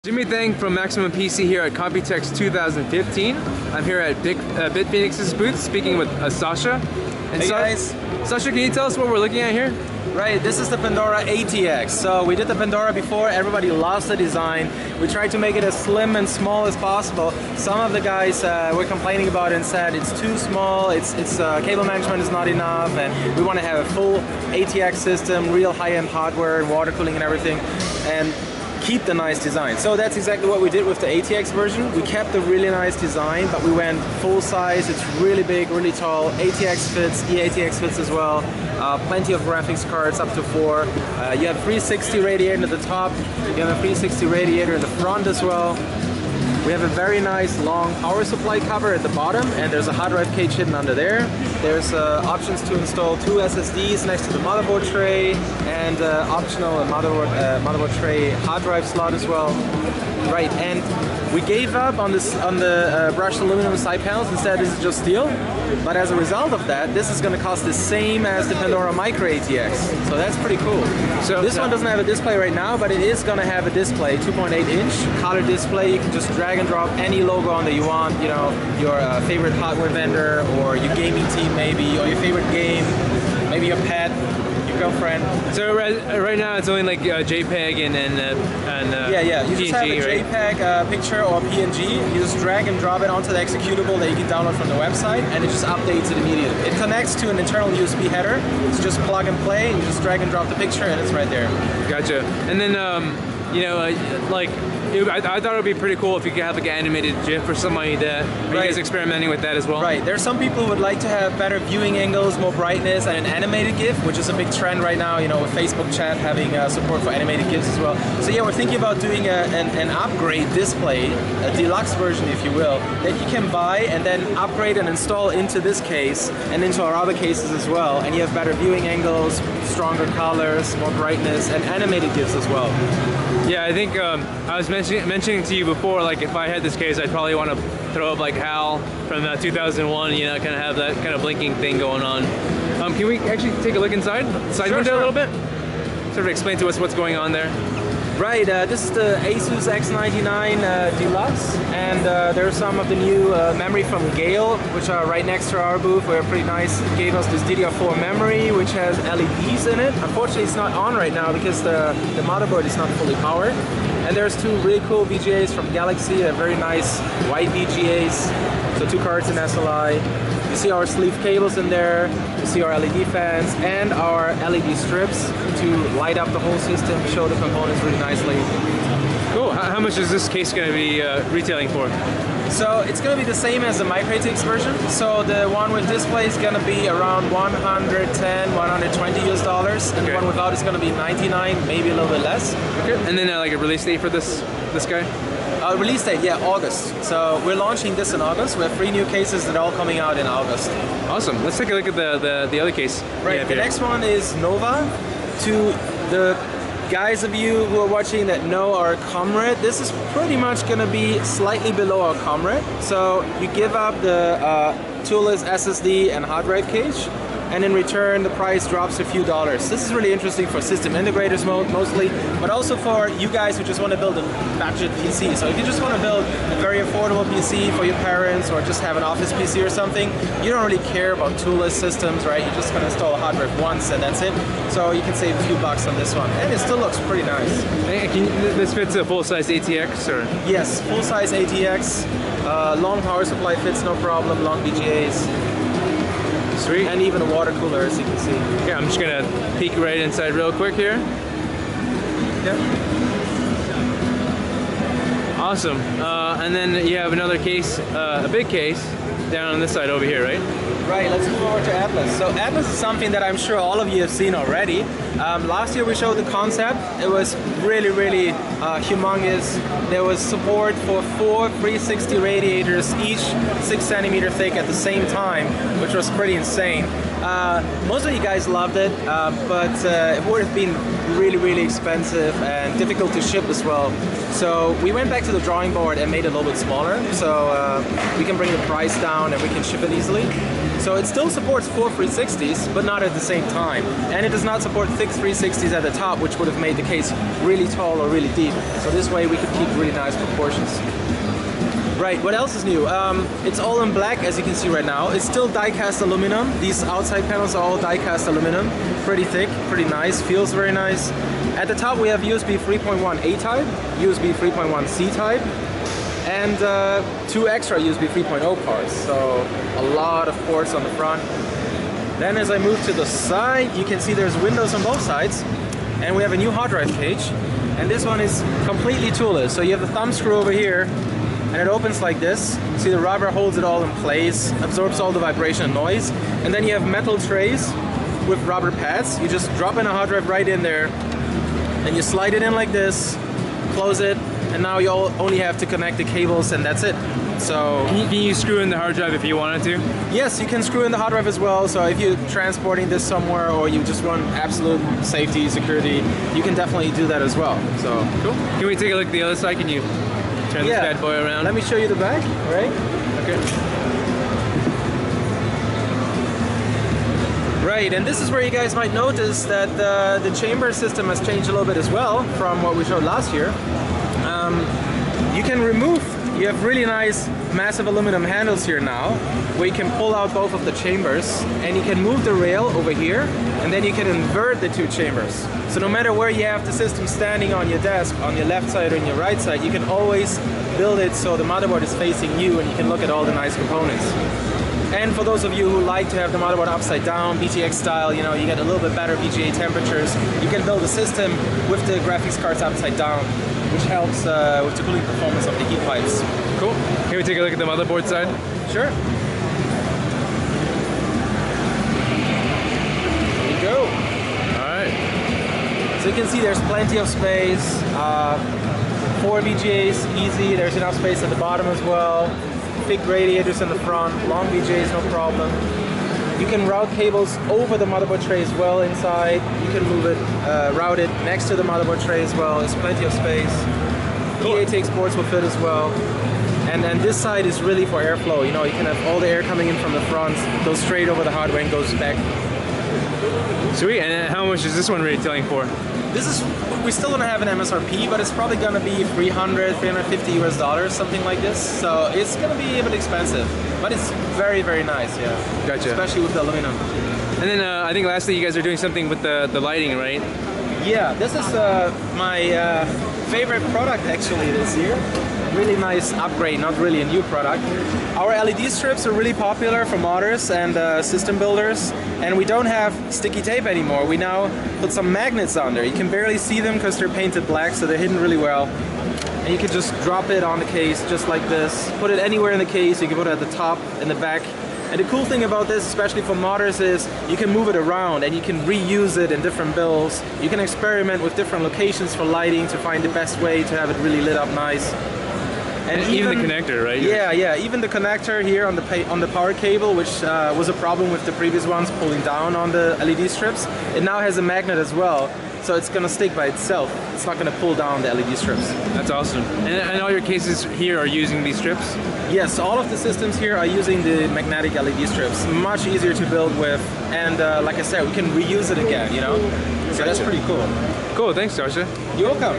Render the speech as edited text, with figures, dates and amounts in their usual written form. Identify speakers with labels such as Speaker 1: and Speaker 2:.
Speaker 1: Jimmy Thang from Maximum PC here at Computex 2015. I'm here at Bitfenix's booth speaking with Sasha. And
Speaker 2: hey guys.
Speaker 1: Sasha, can you tell us what we're looking at here?
Speaker 2: Right, this is the Pandora ATX. So we did the Pandora before, everybody loves the design. We tried to make it as slim and small as possible. Some of the guys were complaining about it and said it's too small, it's cable management is not enough, and we want to have a full ATX system, real high-end hardware, water cooling and everything, and keep the nice design. So that's exactly what we did with the ATX version. We kept the really nice design, but we went full size. It's really big, really tall. ATX fits, eATX fits as well. Plenty of graphics cards, up to 4. You have 360 radiator at the top. You have a 360 radiator in the front as well. We have a very nice long power supply cover at the bottom, and there's a hard drive cage hidden under there. There's options to install 2 SSDs next to the motherboard tray, and optional motherboard tray hard drive slot as well. Right, and we gave up on the brushed aluminum side panels. Instead, this is just steel. But as a result of that, this is going to cost the same as the Pandora Micro ATX. So that's pretty cool. So this one doesn't have a display right now, but it is going to have a display, 2.8-inch color display. You can just drag and drop any logo on that you want. You know, your favorite hardware vendor, or your gaming team maybe, or your favorite game, maybe your pet, your girlfriend.
Speaker 1: So right now it's only like JPEG and
Speaker 2: yeah. You
Speaker 1: PNG,
Speaker 2: just have a JPEG picture or PNG. You just drag and drop it onto the executable that you can download from the website, and it just updates it immediately. It connects to an internal USB header. It's just plug and play. You just drag and drop the picture, and it's right there.
Speaker 1: Gotcha. And then you know, I thought it would be pretty cool if you could have like an animated GIF or something like that. Are you guys experimenting with that as well?
Speaker 2: Right. There's some people who would like to have better viewing angles, more brightness, and an animated GIF, which is a big trend right now, you know, with Facebook chat having support for animated GIFs as well. So yeah, we're thinking about doing an upgrade display, a deluxe version if you will, that you can buy and then upgrade and install into this case and into our other cases as well. And you have better viewing angles, stronger colors, more brightness, and animated GIFs as well.
Speaker 1: Yeah, I think I was mentioning to you before, like if I had this case, I'd probably want to throw up like HAL from 2001, you know, kind of have that kind of blinking thing going on. Can we actually take a look inside? Side window a little bit? Sort of explain to us what's going on there.
Speaker 2: Right, this is the Asus X99 Deluxe, and there's some of the new memory from Gale, which are right next to our booth, where pretty nice gave us this DDR4 memory, which has LEDs in it. Unfortunately, it's not on right now because the motherboard is not fully powered. And there's 2 really cool VGAs from Galaxy, very nice white VGAs, so 2 cards in SLI. You see our sleeve cables in there, you see our LED fans and our LED strips to light up the whole system, show the components really nicely.
Speaker 1: Cool. How much is this case going to be retailing for?
Speaker 2: So it's going to be the same as the Micro ATX version. So the one with display is going to be around 110, 120 US dollars, and the one without is going to be 99, maybe a little bit less.
Speaker 1: Okay. And then like a release date for this guy?
Speaker 2: Release date, yeah, August. So we're launching this in August. We have 3 new cases that are all coming out in August.
Speaker 1: Awesome. Let's take a look at the other case.
Speaker 2: Right. The next one is Nova. To the guys of you who are watching that know our Comrade, this is pretty much going to be slightly below our Comrade. So you give up the toolless SSD and hard drive cage, and in return the price drops a few dollars. This is really interesting for system integrators mostly, but also for you guys who just want to build a budget PC. So if you just want to build a very affordable PC for your parents, or just have an office PC or something, you don't really care about toolless systems, right? You're just going to install a hard drive once and that's it. So you can save a few bucks on this one, and it still looks pretty nice.
Speaker 1: This fits a full-size ATX, or?
Speaker 2: Yes, full-size ATX, long power supply fits no problem, long VGAs.
Speaker 1: Sweet.
Speaker 2: And even a water cooler, as you can see.
Speaker 1: Yeah, I'm just gonna peek right inside real quick here.
Speaker 2: Yep.
Speaker 1: Awesome. And then you have another case, a big case, down on this side over here, right?
Speaker 2: Right, let's move over to Atlas. So Atlas is something that I'm sure all of you have seen already. Last year we showed the concept. It was really humongous. There was support for 4 360 radiators, each 6 centimeter thick at the same time, which was pretty insane. Most of you guys loved it, but it would have been really expensive and difficult to ship as well. So we went back to the drawing board and made it a little bit smaller, so we can bring the price down and we can ship it easily. So it still supports 4 360s, but not at the same time. And it does not support thick 360s at the top, which would have made the case really tall or really deep. So this way we could keep really nice proportions. Right, what else is new? It's all in black, as you can see right now. It's still die-cast aluminum. These outside panels are all die-cast aluminum. Pretty thick, pretty nice, feels very nice. At the top we have USB 3.1 A type, USB 3.1 C type, and 2 extra USB 3.0 ports. So a lot of ports on the front. Then as I move to the side, you can see there's windows on both sides. And we have a new hard drive cage. And this one is completely toolless. So you have the thumb screw over here, and it opens like this. See, the rubber holds it all in place, absorbs all the vibration and noise. And then you have metal trays with rubber pads. You just drop in a hard drive right in there, and you slide it in like this, close it, and now you only have to connect the cables, and that's it. So
Speaker 1: can you screw in the hard drive if you wanted to?
Speaker 2: Yes, you can screw in the hard drive as well. So if you're transporting this somewhere, or you just want absolute safety, security, you can definitely do that as well. So
Speaker 1: cool. Can we take a look at the other side? Can you turn this bad boy around?
Speaker 2: Let me show you the back, right?
Speaker 1: Okay.
Speaker 2: Right, and this is where you guys might notice that the chamber system has changed a little bit as well from what we showed last year. You can remove, you have really nice massive aluminum handles here now, where you can pull out both of the chambers, and you can move the rail over here, and then you can invert the 2 chambers. So no matter where you have the system standing on your desk, on your left side or on your right side, you can always build it so the motherboard is facing you and you can look at all the nice components. And for those of you who like to have the motherboard upside down, BTX style, you know, you get a little bit better VGA temperatures, you can build a system with the graphics cards upside down, which helps with the cooling performance of the heat pipes.
Speaker 1: Cool. Can we take a look at the motherboard side?
Speaker 2: Sure. There you go.
Speaker 1: Alright.
Speaker 2: So you can see there's plenty of space. 4 VGAs, easy. There's enough space at the bottom as well. Big radiators in the front, long VGAs, no problem. You can route cables over the motherboard tray as well inside. You can move it, route it next to the motherboard tray as well. There's plenty of space. E8 ports will fit as well. And then this side is really for airflow. You know, you can have all the air coming in from the front, goes straight over the hardware and goes back.
Speaker 1: Sweet, and how much is this one retailing for?
Speaker 2: This is, we still don't have an MSRP, but it's probably gonna be $300, $350 US, something like this. So it's gonna be a bit expensive, but it's very nice, yeah.
Speaker 1: Gotcha.
Speaker 2: Especially with the aluminum.
Speaker 1: And then I think lastly you guys are doing something with the lighting, right?
Speaker 2: Yeah, this is my favorite product actually this year. Really nice upgrade, not really a new product. Our LED strips are really popular for modders and system builders, and we don't have sticky tape anymore. We now put some magnets on there. You can barely see them because they're painted black, so they're hidden really well. And you can just drop it on the case just like this. Put it anywhere in the case. You can put it at the top, in the back. And the cool thing about this, especially for modders, is you can move it around and you can reuse it in different builds. You can experiment with different locations for lighting to find the best way to have it really lit up nice.
Speaker 1: And even the connector, right?
Speaker 2: Yeah, even the connector here on the power cable, which was a problem with the previous ones pulling down on the LED strips. It now has a magnet as well, so it's gonna stick by itself. It's not gonna pull down the LED strips.
Speaker 1: That's awesome. And all your cases here are using these strips?
Speaker 2: Yes, all of the systems here are using the magnetic LED strips. Much easier to build with, and like I said, we can reuse it again, you know? So that's pretty cool.
Speaker 1: Cool, thanks Sasha.
Speaker 2: You're welcome.